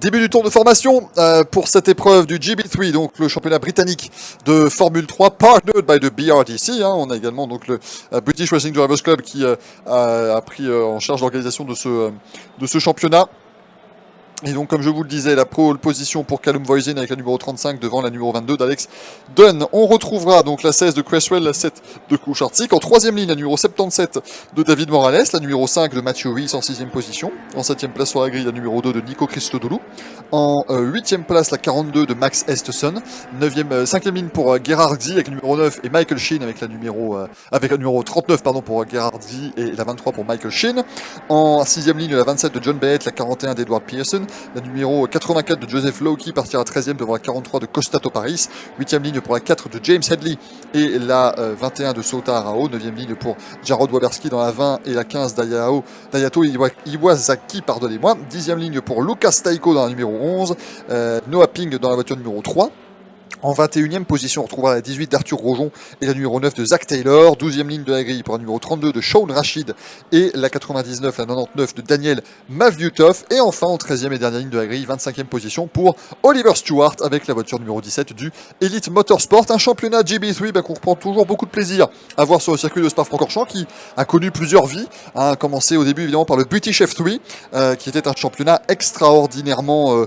Début du tour de formation pour cette épreuve du GB3, donc le championnat britannique de Formule 3, partnered by the BRDC. On a également donc le British Racing Drivers Club qui a pris en charge l'organisation de ce championnat. Et donc, comme je vous le disais, la pole position pour Callum Voisin avec la numéro 35 devant la numéro 22 d'Alex Dunn. On retrouvera donc la 16 de Cresswell, la 7 de Kucharczyk. En troisième ligne, la numéro 77 de David Morales, la numéro 5 de Matthew Rees en sixième position. En septième place sur la grille, la numéro 2 de Nico Christodoulou. En huitième place, la 42 de Max Estesson. Cinquième ligne pour Gerhard-Zi avec le numéro 9 et Michael Sheen avec la numéro 39 pour Gerhard-Zi et la 23 pour Michael Sheen. En sixième ligne, la 27 de John Bennett, la 41 d'Edward Pearson. La numéro 84 de Joseph Lowkey partira 13e devant la 43 de Costato Paris. 8e ligne pour la 4 de James Headley et la 21 de Sota Arao. 9e ligne pour Jarrod Waberski dans la 20 et la 15 d'Ayato Iwasaki. 10e ligne pour Lucas Taiko dans la numéro 11. Noah Ping dans la voiture numéro 3. En 21e position, on retrouvera la 18 d'Arthur Rojon et la numéro 9 de Zach Taylor. 12e ligne de la grille pour la numéro 32 de Shaun Rashid et la 99, la 99 de Daniel Mavlyutov. Et enfin, en 13e et dernière ligne de la grille, 25e position pour Oliver Stewart avec la voiture numéro 17 du Elite Motorsport. Un championnat GB3 qu'on reprend toujours beaucoup de plaisir à voir sur le circuit de Spa-Francorchamps qui a connu plusieurs vies. A commencé au début évidemment par le British F3 qui était un championnat extraordinairement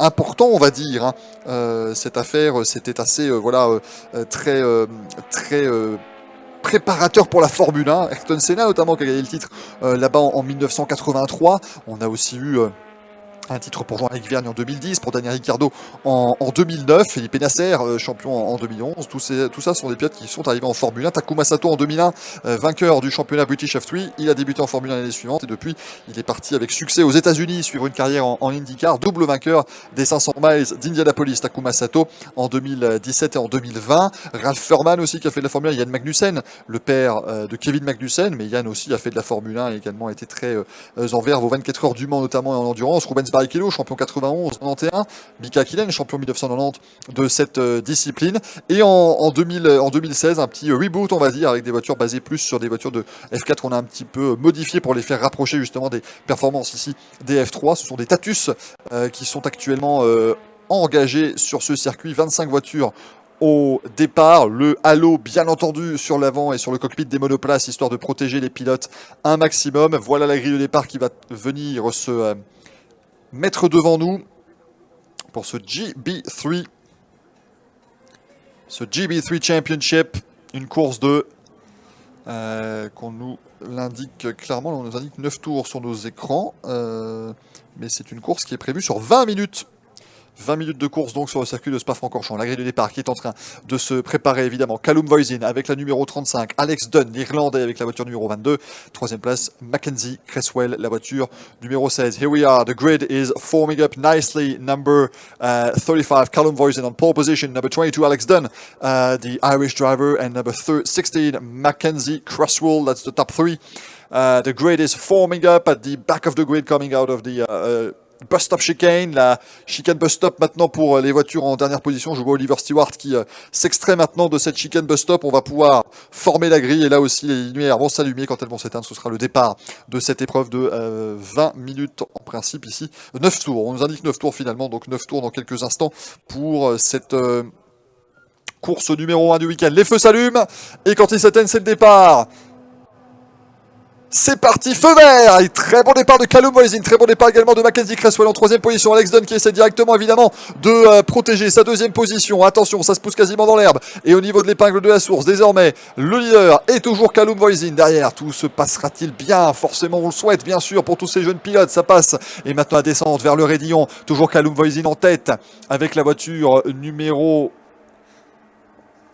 important, on va dire. Cette affaire, c'était assez très préparateur pour la Formule 1. Ayrton Senna notamment qui a gagné le titre là-bas en 1983. On a aussi eu un titre pour Jean-Éric Vergne en 2010, pour Daniel Ricciardo en 2009, Felipe Nasser, champion en 2011. Tout ça sont des pilotes qui sont arrivés en Formule 1. Takuma Sato en 2001, vainqueur du championnat British F3. Il a débuté en Formule 1 l'année suivante et depuis, il est parti avec succès aux États-Unis, suivre une carrière en IndyCar. Double vainqueur des 500 miles d'Indianapolis, Takuma Sato, en 2017 et en 2020. Ralph Furman aussi qui a fait de la Formule 1. Yann Magnussen, le père de Kevin Magnussen, mais Yann aussi a fait de la Formule 1 et également été très en verve aux 24 heures du Mans notamment et en endurance. Rubens Barrichello, champion 91-91, Mika Hakkinen, champion 1990 de cette discipline. Et en 2016, un petit reboot, on va dire, avec des voitures basées plus sur des voitures de F4 qu'on a un petit peu modifiées pour les faire rapprocher justement des performances ici des F3. Ce sont des Tatus qui sont actuellement engagés sur ce circuit. 25 voitures au départ, le halo bien entendu sur l'avant et sur le cockpit des monoplaces, histoire de protéger les pilotes un maximum. Voilà la grille de départ qui va venir se mettre devant nous pour ce GB3 Championship, une course de qu'on nous l'indique clairement, on nous indique 9 tours sur nos écrans, mais c'est une course qui est prévue sur 20 minutes. 20 minutes de course donc sur le circuit de Spa-Francorchamps. La grille de départ qui est en train de se préparer évidemment. Callum Voisin avec la numéro 35. Alex Dunn, l'Irlandais avec la voiture numéro 22. Troisième place, Mackenzie Cresswell, la voiture numéro 16. Here we are. The grid is forming up nicely. Number 35, Callum Voisin on pole position. Number 22, Alex Dunn, the Irish driver. And number 16, Mackenzie Cresswell. That's the top three. The grid is forming up at the back of the grid coming out of the bus stop chicane, la chicane bus stop maintenant pour les voitures en dernière position. Je vois Oliver Stewart qui s'extrait maintenant de cette chicane bus stop. On va pouvoir former la grille et là aussi les lumières vont s'allumer. Quand elles vont s'éteindre, ce sera le départ de cette épreuve de 20 minutes en principe ici. 9 tours, on nous indique 9 tours finalement, donc 9 tours dans quelques instants pour cette course numéro 1 du week-end. Les feux s'allument et quand ils s'éteignent, c'est le départ. C'est parti, feu vert. Et très bon départ de Callum Voisin, très bon départ également de Mackenzie Cresswell en troisième position. Alex Dunn qui essaie directement évidemment de protéger sa deuxième position. Attention, ça se pousse quasiment dans l'herbe. Et au niveau de l'épingle de la source, désormais, le leader est toujours Callum Voisin. Derrière, tout se passera-t-il bien? Forcément, on le souhaite, bien sûr, pour tous ces jeunes pilotes. Ça passe. Et maintenant, la descente vers le raidillon. Toujours Callum Voisin en tête avec la voiture numéro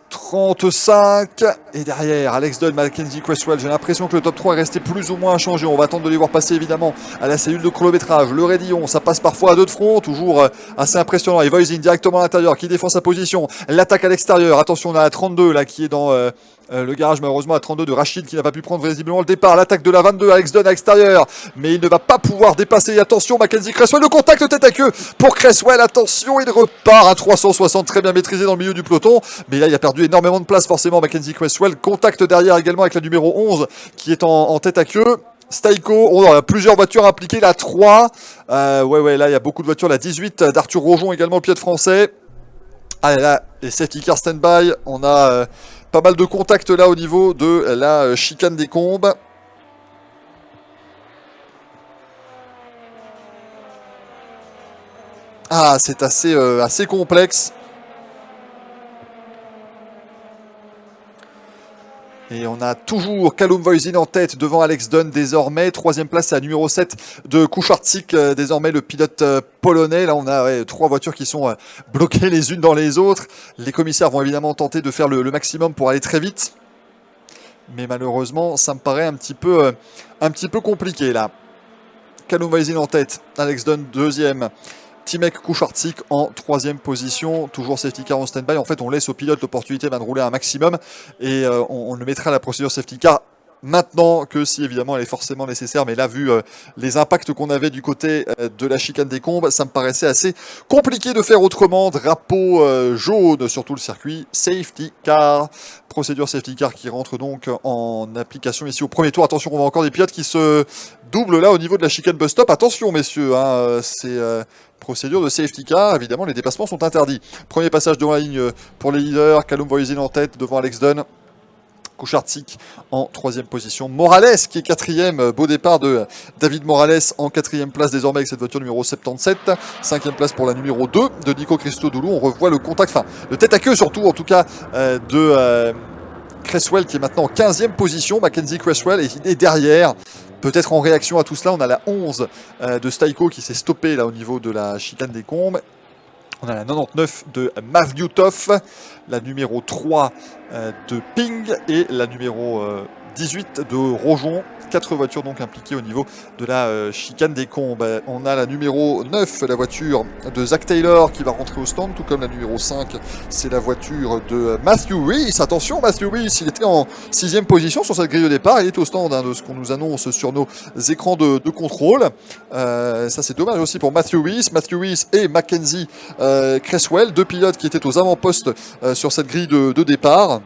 35 et derrière Alex Dunn, Mackenzie Cresswell. J'ai l'impression que le top 3 est resté plus ou moins inchangé. On va attendre de les voir passer évidemment à la cellule de chronométrage. Le raidillon, ça passe parfois à deux de front, toujours assez impressionnant. Et Voisin directement à l'intérieur qui défend sa position. L'attaque à l'extérieur. Attention, on a la 32 là qui est dans le garage malheureusement à 32 de Rachid qui n'a pas pu prendre visiblement le départ. L'attaque de la 22, Alex Dunn à l'extérieur, mais il ne va pas pouvoir dépasser. Attention, Mackenzie Cresswell, le contact tête à queue pour Cresswell. Attention, il repart à 360, très bien maîtrisé dans le milieu du peloton, mais là il a perdu énormément de place forcément Mackenzie Cresswell. Contact derrière également avec la numéro 11 qui est en tête à queue. Staiko, on a plusieurs voitures impliquées, la 3. Ouais, là, il y a beaucoup de voitures. La 18 d'Arthur Rojon, également le pilote français. Allez, là, les safety car stand-by. On a pas mal de contacts là au niveau de la chicane des Combes. Ah, c'est assez complexe. Et on a toujours Callum Voisin en tête devant Alex Dunn désormais. Troisième place, c'est la numéro 7 de Kucharczyk, désormais le pilote polonais. Là, on a trois voitures qui sont bloquées les unes dans les autres. Les commissaires vont évidemment tenter de faire le maximum pour aller très vite. Mais malheureusement, ça me paraît un petit peu compliqué là. Callum Voisin en tête, Alex Dunn deuxième. Timek Kucharczyk en troisième position, toujours safety car en stand-by. En fait, on laisse au pilote l'opportunité de rouler un maximum et on le mettra à la procédure safety car maintenant que si évidemment elle est forcément nécessaire. Mais là, vu les impacts qu'on avait du côté de la chicane des Combes, ça me paraissait assez compliqué de faire autrement. Drapeau jaune sur tout le circuit, safety car. Procédure safety car qui rentre donc en application ici au premier tour. Attention, on voit encore des pilotes qui se doublent là au niveau de la chicane bus stop. Attention messieurs, hein, c'est procédure de safety car. Évidemment, les dépassements sont interdits. Premier passage devant la ligne pour les leaders. Callum Voisin en tête devant Alex Dunn. Kucharczyk en troisième position. Morales qui est quatrième. Beau départ de David Morales en quatrième place désormais avec cette voiture numéro 77. Cinquième place pour la numéro 2 de Nico Christodoulou. On revoit le contact, enfin le tête à queue surtout en tout cas de Cresswell qui est maintenant en 15e position. Mackenzie Cresswell est derrière. Peut-être en réaction à tout cela, on a la 11 de Staiko qui s'est stoppé là au niveau de la chicane des Combes. On a la 99 de Mavliutov, la numéro 3 de Ping et la numéro 18 de Rojon. 4 voitures donc impliquées au niveau de la chicane des Combes. On a la numéro 9, la voiture de Zach Taylor qui va rentrer au stand, tout comme la numéro 5, c'est la voiture de Matthew Rees. Attention, Matthew Rees, il était en 6e position sur cette grille de départ, il est au stand hein, de ce qu'on nous annonce sur nos écrans de contrôle. Ça c'est dommage aussi pour Matthew Rees et Mackenzie Cresswell, deux pilotes qui étaient aux avant-postes sur cette grille de départ.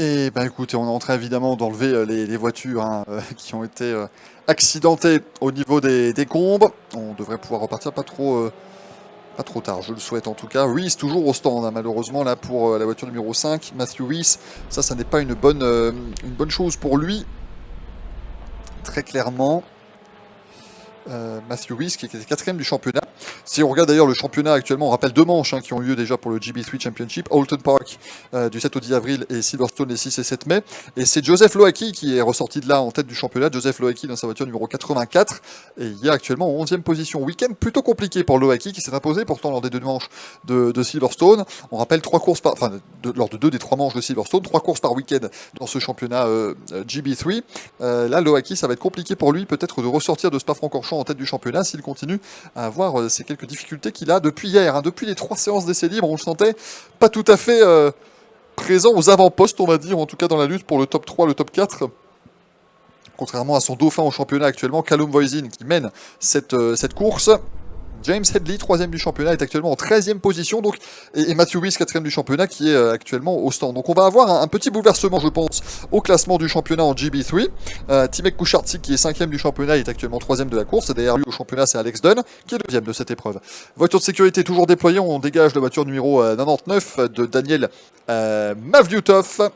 Et ben écoutez, on est en train évidemment d'enlever les voitures hein, qui ont été accidentées au niveau des Combes. On devrait pouvoir repartir pas trop tard, je le souhaite en tout cas. Rees toujours au stand, hein, malheureusement là pour la voiture numéro 5, Matthew Rees. Ça n'est pas une bonne chose pour lui, très clairement. Matthew Rees qui est 4ème du championnat. Si on regarde d'ailleurs le championnat actuellement, on rappelle deux manches hein, qui ont eu lieu déjà pour le GB3 Championship, Alton Park du 7 au 10 avril et Silverstone les 6 et 7 mai. Et c'est Joseph Loacki qui est ressorti de là en tête du championnat. Joseph Loacki dans sa voiture numéro 84 et il est actuellement en 11e position. Week-end plutôt compliqué pour Loacki qui s'est imposé pourtant lors des deux manches de Silverstone. On rappelle lors de deux des trois manches de Silverstone, 3 courses par week-end dans ce championnat GB3. Là Loacki, ça va être compliqué pour lui peut-être de ressortir de Spa-Francorchamps en tête du championnat s'il continue à avoir ces quelques difficultés qu'il a depuis hier, hein, depuis les 3 séances d'essai libre, on le sentait pas tout à fait présent aux avant-postes, on va dire, en tout cas dans la lutte pour le top 3, le top 4. Contrairement à son dauphin au championnat actuellement, Callum Voisin, qui mène cette course. James Headley, 3ème du championnat, est actuellement en 13e position, donc, et Matthew Rees, 4ème du championnat, qui est actuellement au stand. Donc on va avoir un petit bouleversement, je pense, au classement du championnat en GB3. Timek Kucharczyk, qui est 5ème du championnat, est actuellement 3ème de la course. Et derrière lui au championnat, c'est Alex Dunn, qui est 2ème de cette épreuve. Voiture de sécurité toujours déployée, on dégage la voiture numéro 99 de Daniel Mavliutov.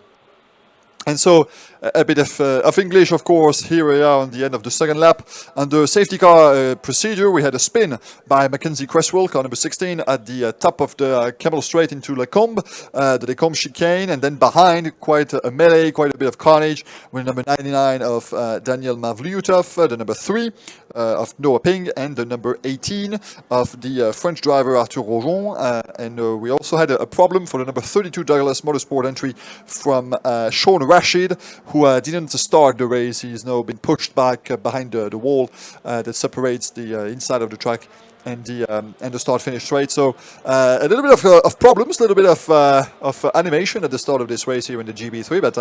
And so a bit of English, of course. Here we are on the end of the second lap. Under safety car procedure, we had a spin by Mackenzie Cresswell, car number 16, at the top of the Camel Straight into Lecombe, the Lecombe chicane, and then behind, quite a melee, quite a bit of carnage, with number 99 of Daniel Mavliutov, the number 3 of Noah Ping, and the number 18 of the French driver Arthur Rojon. And we also had a problem for the number 32 Douglas Motorsport entry from Sean Rashid, who didn't start the race. He's now been pushed back behind the wall that separates the inside of the track and the start-finish straight. So a little bit of problems, a little bit of animation at the start of this race here in the GB3, but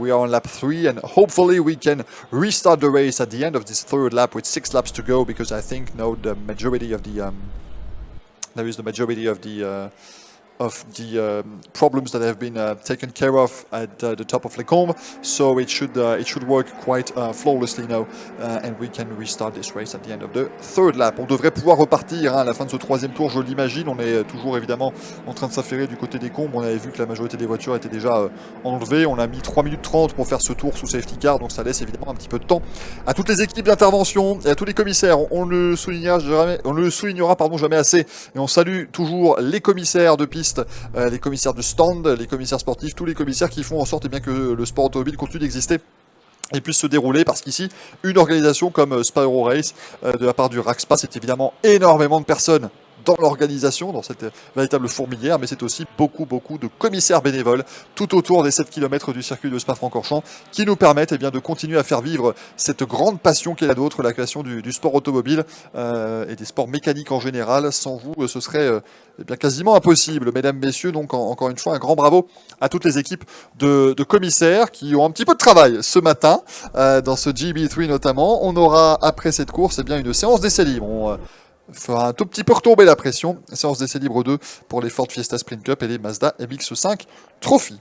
we are on lap 3, and hopefully we can restart the race at the end of this third lap with 6 laps to go, because I think now the majority of the problems that have been taken care of at the top of Lecombe, so it should work quite flawlessly now, and we can restart this race at the end of the third lap. On devrait pouvoir repartir à la fin de ce troisième tour, je l'imagine. On est toujours évidemment en train de s'affairer du côté des combes. On avait vu que la majorité des voitures étaient déjà enlevées. On a mis 3 minutes 30 pour faire ce tour sous safety car, donc ça laisse évidemment un petit peu de temps à toutes les équipes d'intervention et à tous les commissaires. On ne le soulignera jamais assez, et on salue toujours les commissaires de piste, les commissaires du stand, les commissaires sportifs, tous les commissaires qui font en sorte bien que le sport automobile continue d'exister et puisse se dérouler, parce qu'ici, une organisation comme Spyro Race, de la part du RAXPA, c'est évidemment énormément de personnes dans l'organisation, dans cette véritable fourmilière, mais c'est aussi beaucoup de commissaires bénévoles tout autour des 7 km du circuit de Spa-Francorchamps qui nous permettent de continuer à faire vivre cette grande passion qu'est la nôtre, la création du sport automobile et des sports mécaniques en général. Sans vous, ce serait quasiment impossible. Mesdames, messieurs, donc encore une fois, un grand bravo à toutes les équipes de commissaires qui ont un petit peu de travail ce matin, dans ce GB3 notamment. On aura, après cette course, une séance d'essai libre. On fera un tout petit peu retomber la pression. Séance d'essai libre 2 pour les Ford Fiesta Sprint Cup et les Mazda MX-5 Trophy.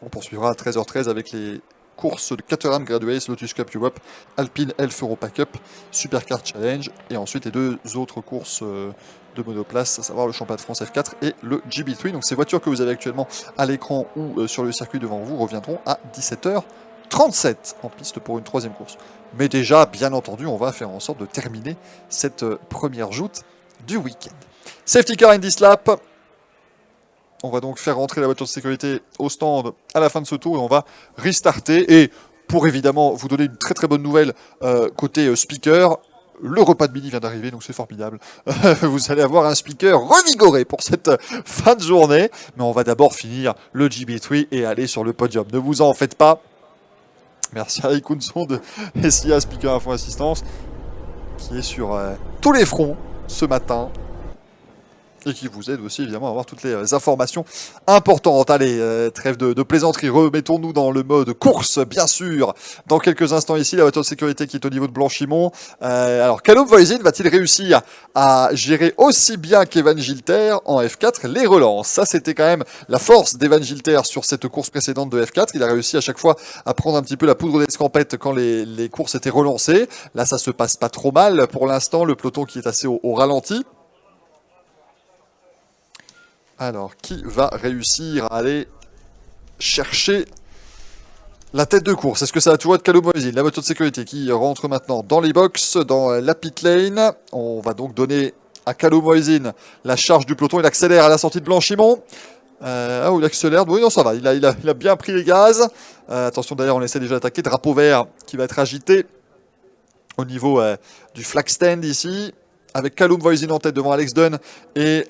On poursuivra à 13h13 avec les courses de Caterham Graduates, Lotus Cup Europe, Alpine Elf Europa Cup, Supercar Challenge, et ensuite les 2 autres courses de monoplace, à savoir le championnat de France F4 et le GB3. Donc ces voitures que vous avez actuellement à l'écran ou sur le circuit devant vous reviendront à 17h37 en piste pour une 3e course. Mais déjà, bien entendu, on va faire en sorte de terminer cette première joute du week-end. Safety car in this lap. On va donc faire rentrer la voiture de sécurité au stand à la fin de ce tour et on va restarter. Et pour évidemment vous donner une très bonne nouvelle côté speaker, le repas de midi vient d'arriver, donc c'est formidable. Vous allez avoir un speaker revigoré pour cette fin de journée. Mais on va d'abord finir le GB3 et aller sur le podium. Ne vous en faites pas. Merci à Eric Kunson de SIA Speaker Info Assistance, qui est sur tous les fronts ce matin, et qui vous aide aussi évidemment à avoir toutes les informations importantes. Allez, trêve de plaisanterie, remettons-nous dans le mode course, bien sûr. Dans quelques instants ici, la voiture de sécurité qui est au niveau de Blanchimont. Alors, Callum Voisin va-t-il réussir à gérer aussi bien qu'Evan Gilter en F4 les relances? Ça, c'était quand même la force d'Evan Gilter sur cette course précédente de F4. Il a réussi à chaque fois à prendre un petit peu la poudre d'escampette quand les courses étaient relancées. Là, ça se passe pas trop mal pour l'instant. Le peloton qui est assez au ralenti. Alors, qui va réussir à aller chercher la tête de course? Est-ce que ça va toujours être Callum Voisin, la voiture de sécurité, qui rentre maintenant dans les box, dans la pit lane? On va donc donner à Callum Voisin la charge du peloton. Il accélère à la sortie de Blanchimont. Il accélère. Oui, non, ça va. Il a bien pris les gaz. Attention, d'ailleurs, on essaie déjà d'attaquer. Drapeau vert qui va être agité au niveau du flag stand ici, avec Callum Voisin en tête devant Alex Dunn et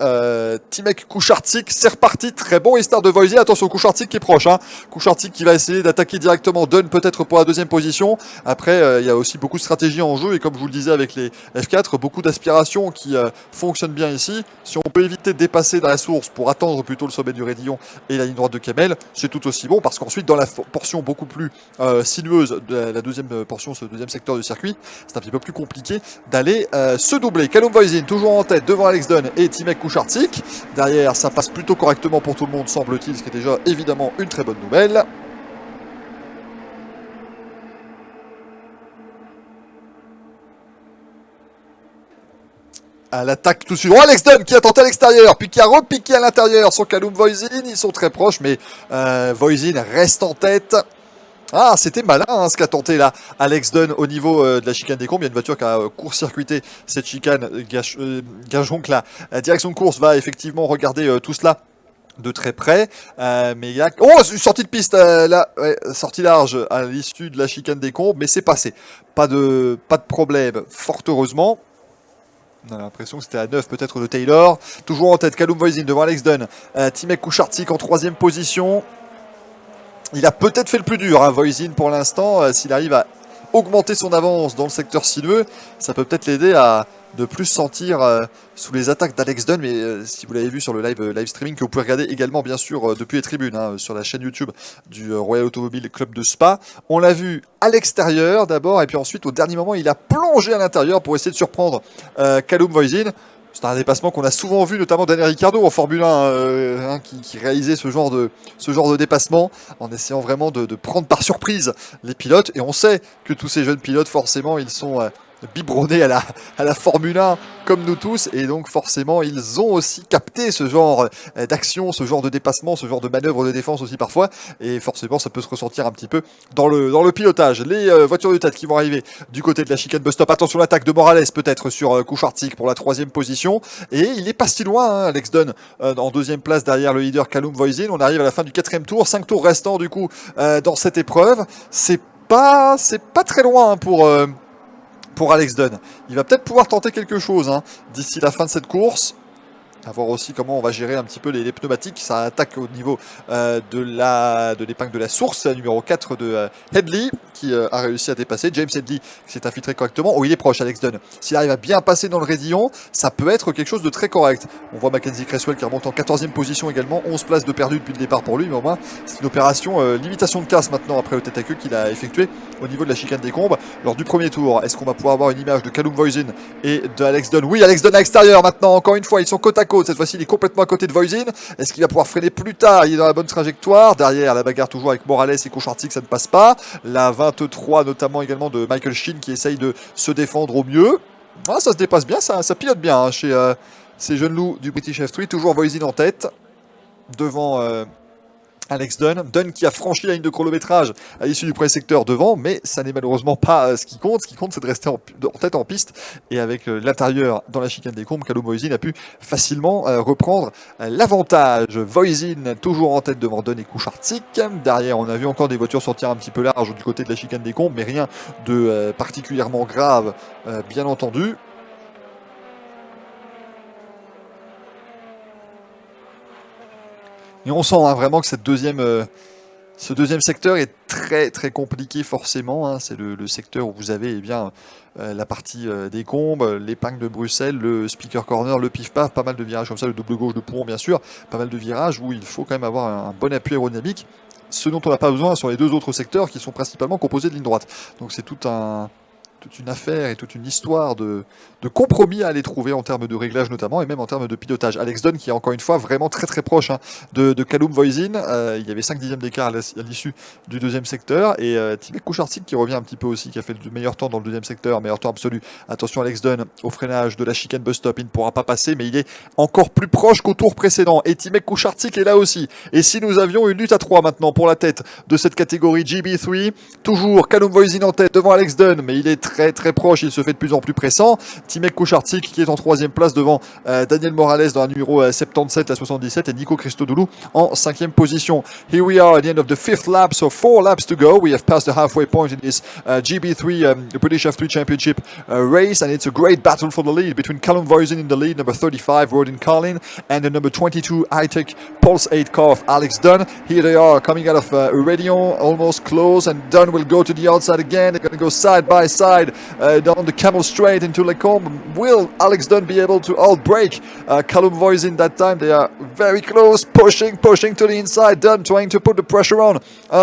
Timek Kucharczyk. C'est reparti, très bon restart de Voisin. Attention, Kucharczyk qui est proche. Kucharczyk qui va essayer d'attaquer directement Dunn, peut-être pour la 2e position. Après, il y a aussi beaucoup de stratégie en jeu, et comme je vous le disais avec les F4, beaucoup d'aspiration qui fonctionne bien ici. Si on peut éviter de dépasser dans la source pour attendre plutôt le sommet du Raidillon et la ligne droite de Kemmel, c'est tout aussi bon, parce qu'ensuite dans la portion beaucoup plus sinueuse de la 2e portion, ce 2e secteur du circuit, c'est un petit peu plus compliqué d'aller se doubler. Callum Voisin toujours en tête devant Alex Dunn et Timek Kucharczyk. Derrière, ça passe plutôt correctement pour tout le monde, semble-t-il, ce qui est déjà évidemment une très bonne nouvelle. à l'attaque tout de suite. Oh, Alex Dunn qui a tenté à l'extérieur, puis qui a repiqué à l'intérieur sur Callum Voisin. Ils sont très proches, mais Voisin reste en tête. Ah, c'était malin hein, ce qu'a tenté là Alex Dunn au niveau de la chicane des combes. Il y a une voiture qui a court-circuité cette chicane. Gageons que la direction de course va effectivement regarder tout cela de très près. Mais il y a... Oh, une sortie de piste là, ouais, sortie large à l'issue de la chicane des combes, mais c'est passé. Pas de problème, fort heureusement. On a l'impression que c'était à 9 peut-être de Taylor. Toujours en tête, Callum Voisin devant Alex Dunn. Timek Kucharczyk en 3e position. Il a peut-être fait le plus dur, hein, Voisin pour l'instant. S'il arrive à augmenter son avance dans le secteur sinueux, ça peut peut-être l'aider à ne plus se sentir sous les attaques d'Alex Dunn. Mais si vous l'avez vu sur le live streaming, que vous pouvez regarder également bien sûr depuis les tribunes, hein, sur la chaîne YouTube du Royal Automobile Club de Spa, on l'a vu à l'extérieur d'abord, et puis ensuite au dernier moment il a plongé à l'intérieur pour essayer de surprendre Callum Voisin. C'est un dépassement qu'on a souvent vu, notamment Daniel Ricciardo en Formule 1, qui réalisait ce genre de dépassement, en essayant vraiment de prendre par surprise les pilotes. Et on sait que tous ces jeunes pilotes, forcément, ils sont biberonnés à la Formule 1, comme nous tous. Et donc, forcément, ils ont aussi capté ce genre d'action, ce genre de dépassement, ce genre de manœuvre de défense aussi parfois. Et forcément, ça peut se ressentir un petit peu dans le pilotage. Les voitures de tête qui vont arriver du côté de la chicane bus stop. Attention, l'attaque de Morales peut-être sur Kucharczyk pour la 3e position. Et il est pas si loin, hein, Alex Dunn, en 2e place derrière le leader Callum Voisin. On arrive à la fin du 4e tour. 5 tours restants du coup dans cette épreuve. C'est pas très loin hein, pour Alex Dunn. Il va peut-être pouvoir tenter quelque chose hein, d'ici la fin de cette course. À voir aussi comment on va gérer un petit peu les pneumatiques. Ça attaque au niveau de l'épingle de la source. C'est la numéro 4 de Headley qui a réussi à dépasser. James Headley qui s'est infiltré correctement. Oh, il est proche, Alex Dunn. S'il arrive à bien passer dans le raidillon, ça peut être quelque chose de très correct. On voit Mackenzie Cresswell qui remonte en 14e position également. 11 places de perdu depuis le départ pour lui. Mais au moins, c'est une opération limitation de casse maintenant après le tête à queue qu'il a effectué au niveau de la chicane des combes. Lors du premier tour, est-ce qu'on va pouvoir avoir une image de Callum Voisin et de Alex Dunn? Oui, Alex Dunn à l'extérieur maintenant. Encore une fois, ils sont côte à côte. Cette fois-ci, il est complètement à côté de Voisin. Est-ce qu'il va pouvoir freiner plus tard? Il est dans la bonne trajectoire. Derrière, la bagarre toujours avec Morales et Kucharczyk, ça ne passe pas. La 23, notamment également de Michael Sheen qui essaye de se défendre au mieux. Ah, ça se dépasse bien, ça pilote bien hein, chez ces jeunes loups du British F3. Toujours Voisin en tête. Devant Alex Dunn. Dunn qui a franchi la ligne de chronométrage à l'issue du premier secteur devant, mais ça n'est malheureusement pas ce qui compte. Ce qui compte, c'est de rester en tête en piste. Et avec l'intérieur dans la chicane des combes, Callum Voisin a pu facilement reprendre l'avantage. Voisin toujours en tête devant Dunn et Kucharczyk. Derrière, on a vu encore des voitures sortir un petit peu large du côté de la chicane des combes, mais rien de particulièrement grave, bien entendu. Et on sent hein, vraiment que ce deuxième secteur est très très compliqué forcément. Hein. C'est le secteur où vous avez la partie des combes, l'épingle de Bruxelles, le speaker corner, le pif-paf, pas mal de virages comme ça, le double gauche de Pouron bien sûr, pas mal de virages où il faut quand même avoir un bon appui aérodynamique, ce dont on n'a pas besoin sur les deux autres secteurs qui sont principalement composés de lignes droites. Donc c'est toute une affaire et toute une histoire de compromis à aller trouver en termes de réglage notamment et même en termes de pilotage. Alex Dunn qui est encore une fois vraiment très très proche hein, de Callum Voisin. Il y avait 5 dixièmes d'écart à l'issue du deuxième secteur et Timek Kucharczyk qui revient un petit peu aussi, qui a fait le meilleur temps dans le deuxième secteur, meilleur temps absolu. Attention Alex Dunn au freinage de la chicane bus stop, il ne pourra pas passer mais il est encore plus proche qu'au tour précédent et Timek Kucharczyk est là aussi. Et si nous avions une lutte à 3 maintenant pour la tête de cette catégorie GB3, toujours Callum Voisin en tête devant Alex Dunn mais il est très très proche, il se fait de plus en plus pressant. Timek Kucharczyk qui est en 3e place devant Daniel Morales dans la numéro 77 à 77 et Nico Christodoulou en 5e position. Here we are at the end of the 5th lap, so 4 laps to go. We have passed the halfway point in this GB3, the British F3 Championship race, and it's a great battle for the lead between Callum Voisin in the lead, number 35 Rodin Carlin, and the number 22 high-tech Pulse 8 car of Alex Dunn. Here they are coming out of Redion, almost close, and Dunn will go to the outside again. They're going to go side by side down the Camel Straight into Les Combes. Will Alex Dunn be able to outbrake Callum Voisin that time? They are very close, pushing to the inside. Dunn trying to put the pressure on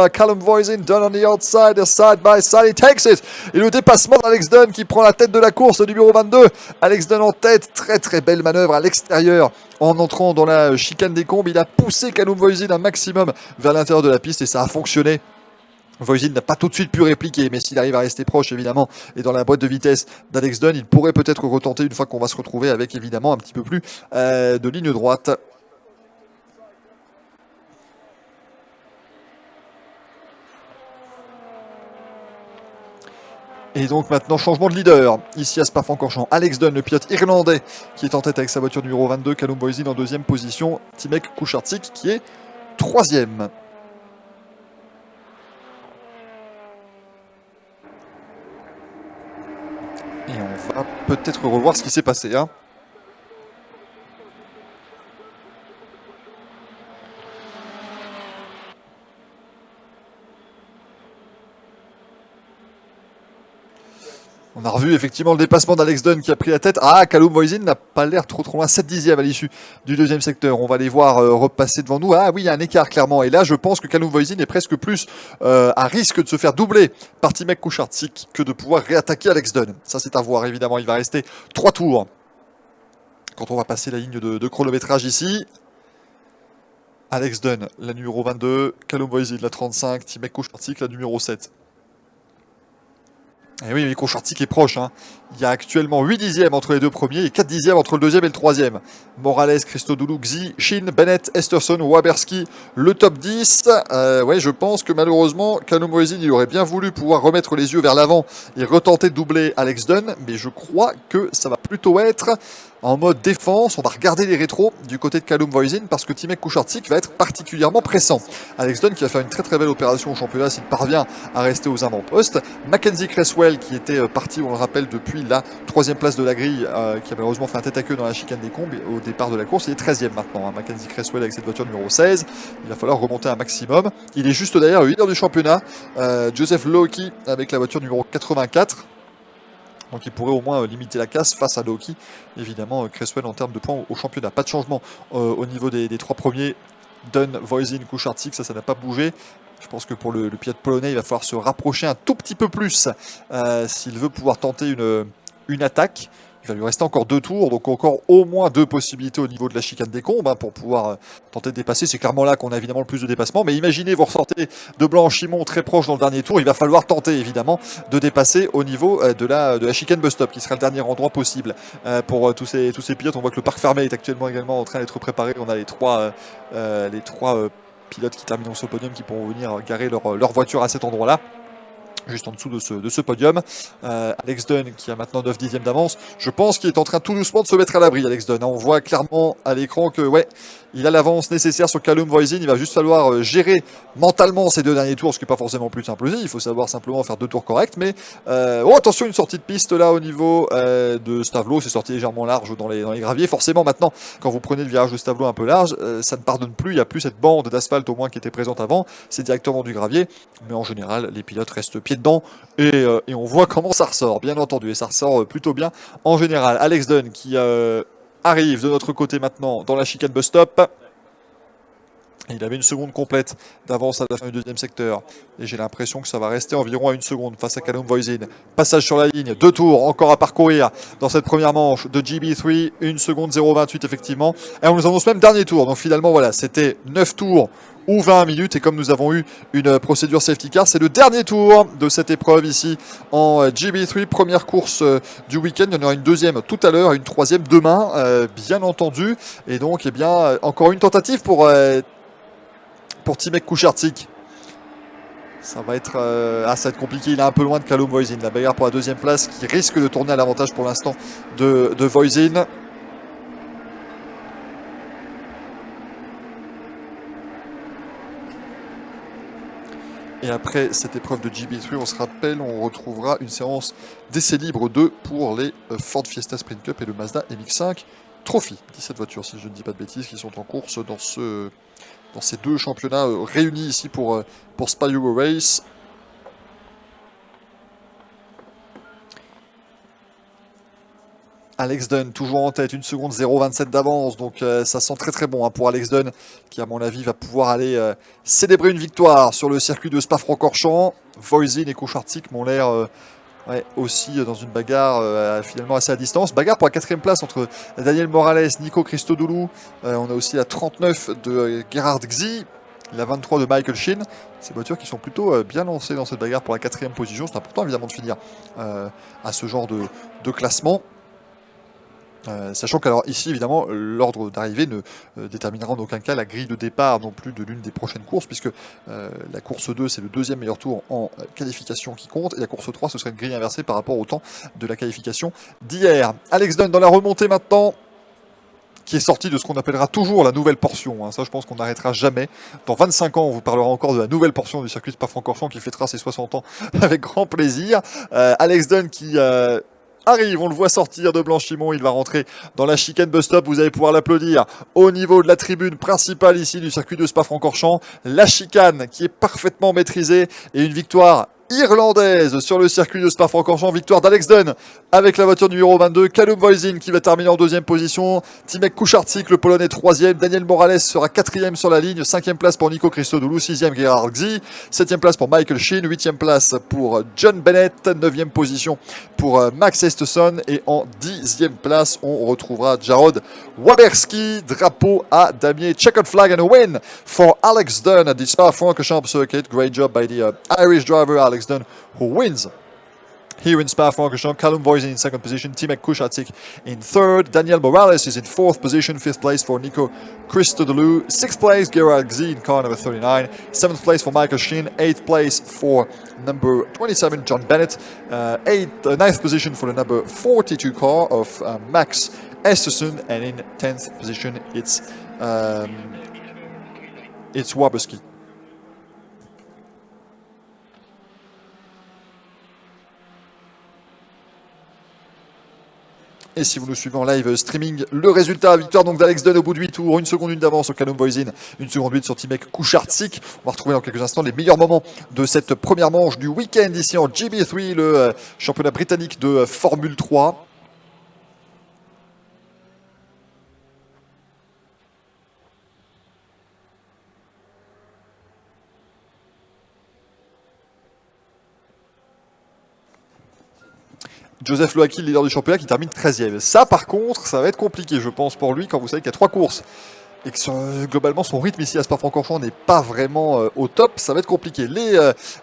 Callum Voisin. Dunn on the outside, they're side by side. He takes it. Et le dépassement d'Alex Dunn qui prend la tête de la course, le numéro 22. Alex Dunn en tête, très très belle manœuvre à l'extérieur. En entrant dans la chicane des combes, il a poussé Callum Voisin un maximum vers l'intérieur de la piste et ça a fonctionné. Voisin n'a pas tout de suite pu répliquer, mais s'il arrive à rester proche, évidemment, et dans la boîte de vitesse d'Alex Dunn, il pourrait peut-être retenter une fois qu'on va se retrouver avec, évidemment, un petit peu plus de ligne droite. Et donc maintenant, changement de leader, ici à Spa-Francorchamps. Alex Dunn, le pilote irlandais, qui est en tête avec sa voiture numéro 22, Callum Voisin en deuxième position, Timek Kucharczyk qui est troisième. Et on va peut-être revoir ce qui s'est passé. Hein. On a revu effectivement le dépassement d'Alex Dunn qui a pris la tête. Ah, Callum Voisin n'a pas l'air trop loin, 7 dixièmes à l'issue du deuxième secteur. On va les voir repasser devant nous. Ah oui, il y a un écart clairement. Et là, je pense que Callum Voisin est presque plus à risque de se faire doubler par Timek Kucharczyk que de pouvoir réattaquer Alex Dunn. Ça, c'est à voir évidemment. Il va rester 3 tours quand on va passer la ligne de chronométrage ici. Alex Dunn, la numéro 22. Callum Voisin, la 35. Timek Kucharczyk, la numéro 7. Et oui, mais Kucharczyk est proche. Hein. Il y a actuellement 8 dixièmes entre les deux premiers et 4 dixièmes entre le deuxième et le troisième. Morales, Christodoulou, Xi, Shin, Bennett, Esterson, Waberski, le top 10. Ouais, je pense que malheureusement, Callum Voisin, il aurait bien voulu pouvoir remettre les yeux vers l'avant et retenter de doubler Alex Dunn. Mais je crois que ça va plutôt être en mode défense. On va regarder les rétros du côté de Callum Voisin parce que Timek Kucharczyk va être particulièrement pressant. Alex Dunn qui va faire une très très belle opération au championnat s'il parvient à rester aux avant-postes. Mackenzie Cresswell qui était parti, on le rappelle, depuis la troisième place de la grille, qui a malheureusement fait un tête à queue dans la chicane des Combes au départ de la course. Il est 13e maintenant. Hein. Mackenzie Cresswell avec cette voiture numéro 16. Il va falloir remonter un maximum. Il est juste derrière le leader du championnat, Joseph Loki avec la voiture numéro 84. Donc il pourrait au moins limiter la casse face à Loki. Évidemment, Cresswell en termes de points au championnat. Pas de changement au niveau des trois premiers. Dunn, Voisin, Kucharczyk, ça n'a pas bougé. Je pense que pour le pilote polonais, il va falloir se rapprocher un tout petit peu plus s'il veut pouvoir tenter une attaque. Il va lui rester encore 2 tours, donc encore au moins 2 possibilités au niveau de la chicane des Combes pour pouvoir tenter de dépasser. C'est clairement là qu'on a évidemment le plus de dépassement. Mais imaginez, vous ressortez de Blanchimont très proche dans le dernier tour. Il va falloir tenter évidemment de dépasser au niveau de la chicane bus stop, qui sera le dernier endroit possible pour tous ces pilotes. On voit que le parc fermé est actuellement également en train d'être préparé. On a les trois pilotes qui termineront sur le podium qui pourront venir garer leur voiture à cet endroit-là. Juste en dessous de ce podium. Alex Dunn qui a maintenant 9 dixièmes d'avance. Je pense qu'il est en train tout doucement de se mettre à l'abri, Alex Dunn. On voit clairement à l'écran que ouais, il a l'avance nécessaire sur Callum Voisin. Il va juste falloir gérer mentalement ces 2 derniers tours, ce qui n'est pas forcément plus simple aussi. Il faut savoir simplement faire 2 tours corrects. Mais oh, attention, une sortie de piste là au niveau de Stavelot. C'est sorti légèrement large dans les graviers. Forcément, maintenant, quand vous prenez le virage de Stavelot un peu large, ça ne pardonne plus. Il n'y a plus cette bande d'asphalte au moins qui était présente avant. C'est directement du gravier. Mais en général, les pilotes restent pieds dedans et on voit comment ça ressort, bien entendu. Et ça ressort plutôt bien en général. Alex Dunn qui arrive de notre côté maintenant dans la chicane bus stop. Il avait une seconde complète d'avance à la fin du deuxième secteur. Et j'ai l'impression que ça va rester environ à 1 seconde face à Callum Voisin. Passage sur la ligne, 2 tours encore à parcourir dans cette première manche de GB3. 1 seconde 0,28 effectivement. Et on nous annonce même dernier tour. Donc finalement voilà, c'était 9 tours ou 20 minutes. Et comme nous avons eu une procédure safety car, c'est le dernier tour de cette épreuve ici en GB3. Première course du week-end. Il y en aura une deuxième tout à l'heure, une troisième demain, bien entendu. Et donc, eh bien, encore une tentative pour Timek Kucharczyk. Ça va être compliqué. Il est un peu loin de Callum Voisin. La bagarre pour la deuxième place qui risque de tourner à l'avantage pour l'instant de Voisin. Et après cette épreuve de GB3, on se rappelle, on retrouvera une séance d'essais libres 2 pour les Ford Fiesta Sprint Cup et le Mazda MX-5 Trophy. 17 voitures, si je ne dis pas de bêtises, qui sont en course dans ces 2 championnats réunis ici pour Spa Euro Race. Alex Dunn, toujours en tête, 1 seconde 0,27 d'avance, donc ça sent très très bon pour Alex Dunn, qui à mon avis va pouvoir aller célébrer une victoire sur le circuit de Spa-Francorchamps. Voisin et Kucharczyk m'ont l'air aussi dans une bagarre finalement assez à distance. Bagarre pour la 4ème place entre Daniel Morales, Nico Christodoulou. On a aussi la 39 de Gerhard Xi. la 23 de Michael Sheen. Ces voitures qui sont plutôt bien lancées dans cette bagarre pour la 4e position. C'est important évidemment de finir à ce genre de classement. Sachant qu'alors ici évidemment l'ordre d'arrivée ne déterminera en aucun cas la grille de départ non plus de l'une des prochaines courses, puisque la course 2 c'est le 2e meilleur tour en qualification qui compte, et la course 3 ce serait une grille inversée par rapport au temps de la qualification d'hier. Alex Dunn dans la remontée maintenant, qui est sorti de ce qu'on appellera toujours la nouvelle portion. Hein. Ça, je pense qu'on n'arrêtera jamais. Dans 25 ans, on vous parlera encore de la nouvelle portion du circuit Spa-Francorchamps qui fêtera ses 60 ans avec grand plaisir. Alex Dunn qui arrive, on le voit sortir de Blanchimont, il va rentrer dans la chicane bus stop, vous allez pouvoir l'applaudir au niveau de la tribune principale ici du circuit de Spa-Francorchamps. La chicane qui est parfaitement maîtrisée et une victoire irlandaise sur le circuit de Spa-Francorchamps, victoire d'Alex Dunn avec la voiture numéro 22, Callum Voisin qui va terminer en 2e position, Timek Kucharczyk, le Polonais 3e, Daniel Morales sera 4e sur la ligne, 5e place pour Nico Christodoulou, 6e Gerhard Gzi, 7e place pour Michael Sheen, 8e place pour John Bennett, 9e position pour Max Estesson, et en 10e place on retrouvera Jarod Waberski, drapeau à damier, checkered flag and a win for Alex Dunn at the Spa-Francorchamps circuit. Great job by the Irish driver Alex Dunn, who wins here in Spa-Francorchamps. Callum Voisin in 2nd position, Timek Kucharczyk in 3rd, Daniel Morales is in 4th position, 5th place for Nico Christodoulou, 6th place Gerhard Gzi in car number 39, 7th place for Michael Sheen, 8th place for number 27 John Bennett, 9th position for the number 42 car of Max Estesson, and in 10th position it's Waberski. Et si vous nous suivez en live streaming, le résultat, victoire donc d'Alex Dunn au bout de 8 tours, 1 seconde 1 d'avance sur Callum Voisin, 1 seconde 8 sur Timek Kucharczyk. On va retrouver dans quelques instants les meilleurs moments de cette première manche du week-end ici en GB3, le championnat britannique de Formule 3. Joseph Loaki, leader du championnat, qui termine 13e. Ça, par contre, ça va être compliqué, je pense, pour lui, quand vous savez qu'il y a 3 courses et que globalement, son rythme ici à Spa-Francorchamps n'est pas vraiment au top. Ça va être compliqué. Les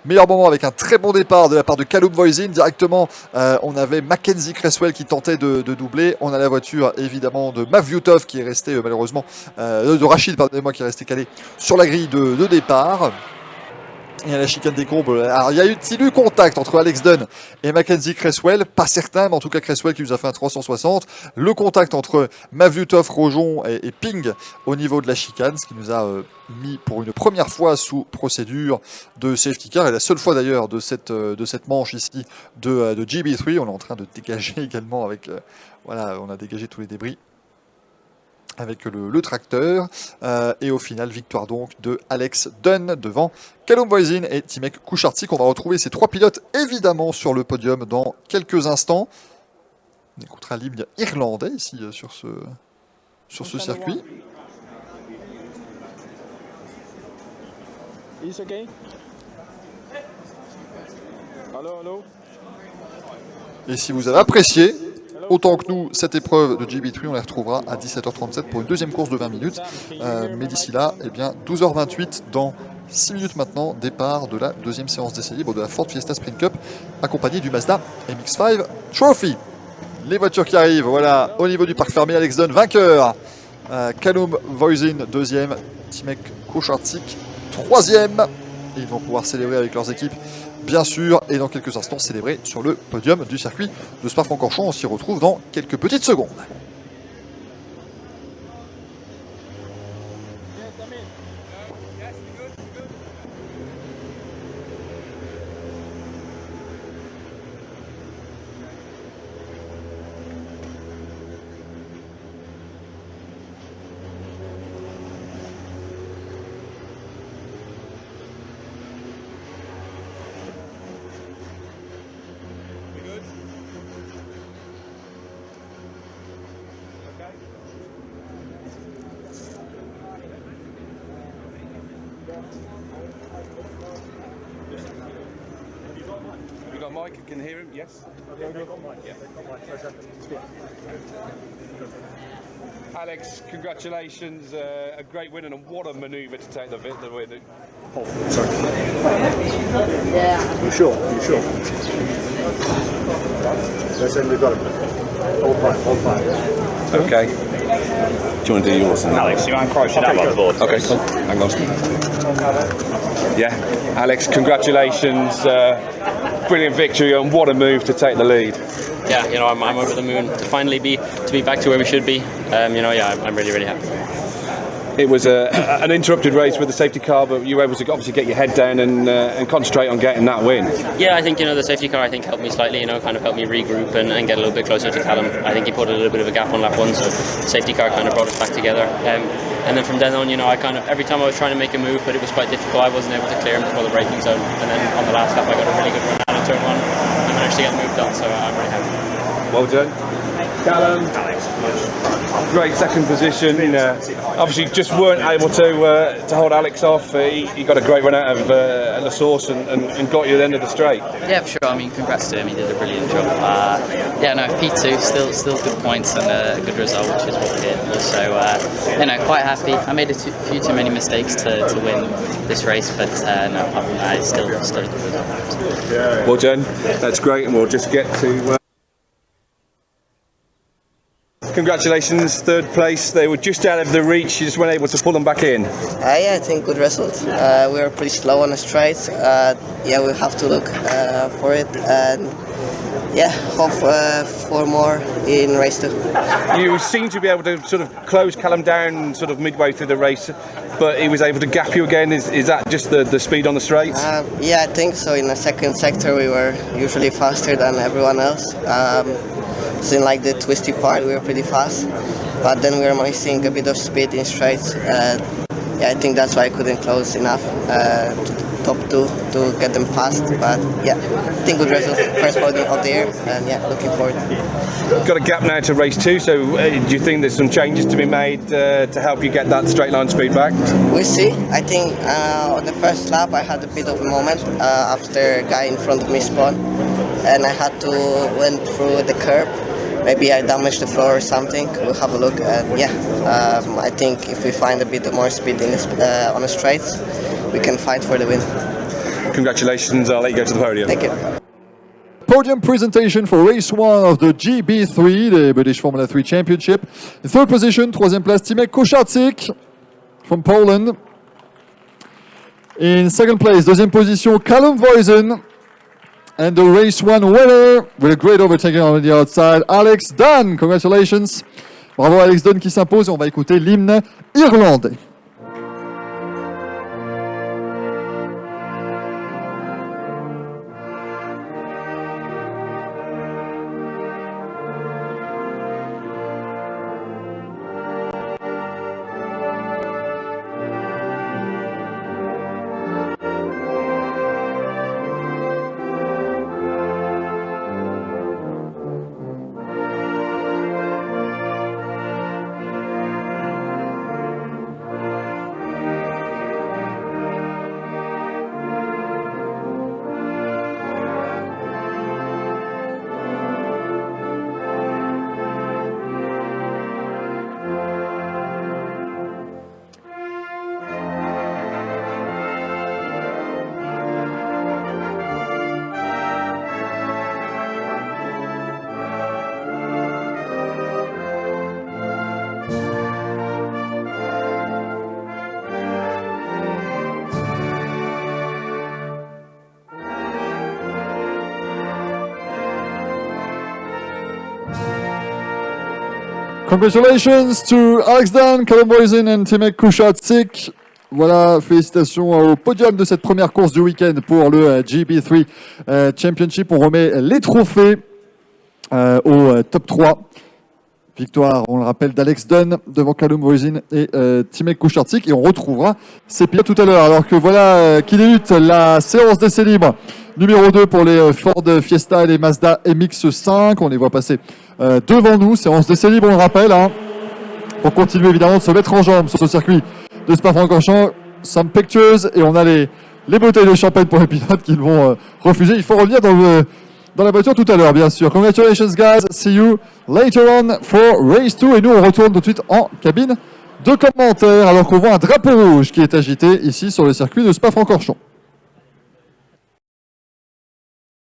meilleurs moments avec un très bon départ de la part de Callum Voisin. Directement, on avait Mackenzie Cresswell qui tentait de doubler. On a la voiture, évidemment, de Mavyutov qui est resté, malheureusement, de Rachid, pardonnez-moi, qui est resté calé sur la grille de départ. Et à la chicane des courbes, alors il y a eu contact entre Alex Dunn et Mackenzie Cresswell, pas certain, mais en tout cas Cresswell qui nous a fait un 360. Le contact entre Mavyutov, Rojon et Ping au niveau de la chicane, ce qui nous a mis pour une première fois sous procédure de safety car, et la seule fois d'ailleurs de cette manche ici de GB3. On est en train de dégager également avec, voilà, on a dégagé tous les débris avec le tracteur, et au final victoire donc de Alex Dunn devant Callum Voisin et Timek Kucharczyk. On va retrouver ces 3 pilotes évidemment sur le podium dans quelques instants. On écoutera l'hymne irlandais ici sur ce circuit. Is okay? Hello. Et si vous avez apprécié autant que nous cette épreuve de GB3, on les retrouvera à 17h37 pour une deuxième course de 20 minutes. Mais d'ici là, eh bien, 12h28 dans 6 minutes maintenant, départ de la deuxième séance d'essai libre de la Ford Fiesta Sprint Cup, accompagné du Mazda MX-5 Trophy. Les voitures qui arrivent, voilà, au niveau du parc fermé, Alex Dunn vainqueur, Callum Voisin deuxième, Timek Kucharczyk troisième. Et ils vont pouvoir célébrer avec leurs équipes, bien sûr, et dans quelques instants célébrer sur le podium du circuit de Spa-Francorchamps. On s'y retrouve dans quelques petites secondes. mic, I can hear him. Yes. Alex, congratulations! A great win, and what a manoeuvre to take the win. Oh, sorry. You sure? Let's end the got it. Hold fine. Okay. Do you want to do yours? Alex, you might encroach down by the board. Okay, cool. Hang on. Yeah, Alex, congratulations. Brilliant victory, and what a move to take the lead. Yeah, you know, I'm over the moon to finally be back to where we should be. I'm really happy. It was an interrupted race with the safety car, but you were able to obviously get your head down and concentrate on getting that win. Yeah, I think the safety car helped me slightly. Kind of helped me regroup and get a little bit closer to Callum. I think he put a little bit of a gap on lap 1, so the safety car kind of brought us back together. And then from then on, I kind of every time I was trying to make a move, but it was quite difficult. I wasn't able to clear him before the braking zone. And then on the last lap, I got a really good run out of turn 1 and managed to get moved on. So I'm really happy. Well done. Callum, great second position. Obviously, just weren't able to hold Alex off. He got a great run out of La Source and got you at the end of the straight. Yeah, for sure. I mean, congrats to him. He did a brilliant job. P2 still good points and a good result, which is what we're here for. So, quite happy. I made a few too many mistakes to win this race, but no, I still a good result. Well done. That's great, and we'll just get to. Congratulations, third place. They were just out of the reach. You just weren't able to pull them back in. I think good result. We were pretty slow on the straight. We'll have to look for it. And hope for more in race 2. You seem to be able to sort of close Callum down sort of midway through the race, but he was able to gap you again. Is that just the speed on the straights? I think so. In the second sector, we were usually faster than everyone else. So in like the twisty part, we were pretty fast, but then we were missing a bit of speed in straights. I think that's why I couldn't close enough to top 2 to get them past. But I think good result, first podium of the year, and looking forward. Got a gap now to race 2, so do you think there's some changes to be made to help you get that straight line speed back? We'll see. I think on the first lap I had a bit of a moment after a guy in front of me spun, and I had to went through the curb. Maybe I damaged the floor or something. We'll have a look. I think if we find a bit more speed on the straights, we can fight for the win. Congratulations. I'll let you go to the podium. Thank you. Podium presentation for race 1 of the GB3, the British Formula 3 Championship. In third position, troisième place, Timek Kocharczyk from Poland. In second place, deuxième position, Callum Voisin. And the race 1 winner, with a great overtaking on the outside, Alex Dunn. Congratulations. Bravo Alex Dunn qui s'impose, et on va écouter l'hymne irlandais. Congratulations to Alex Dunn, Callum Voisin and Timek Kocharczyk. Voilà, félicitations au podium de cette première course du week-end pour le GB3 Championship. On remet les trophées au top 3. Victoire, on le rappelle, d'Alex Dunn devant Callum Voisin et Timek Kocharczyk. Et on retrouvera ces pilotes tout à l'heure. Alors que voilà qui débute la séance d'essais libres. Numéro 2 pour les Ford Fiesta et les Mazda MX-5. On les voit passer devant nous. Séance d'essais libres, on le rappelle. Pour continuer évidemment de se mettre en jambes sur ce circuit de Spa-Francorchamps. Some pictures. Et on a les bouteilles de champagne pour les pilotes qu'ils vont refuser. Il faut revenir dans dans la voiture tout à l'heure, bien sûr. Congratulations, guys. See you later on for race 2. Et nous, on retourne tout de suite en cabine de commentaires alors qu'on voit un drapeau rouge qui est agité ici sur le circuit de Spa-Francorchamps.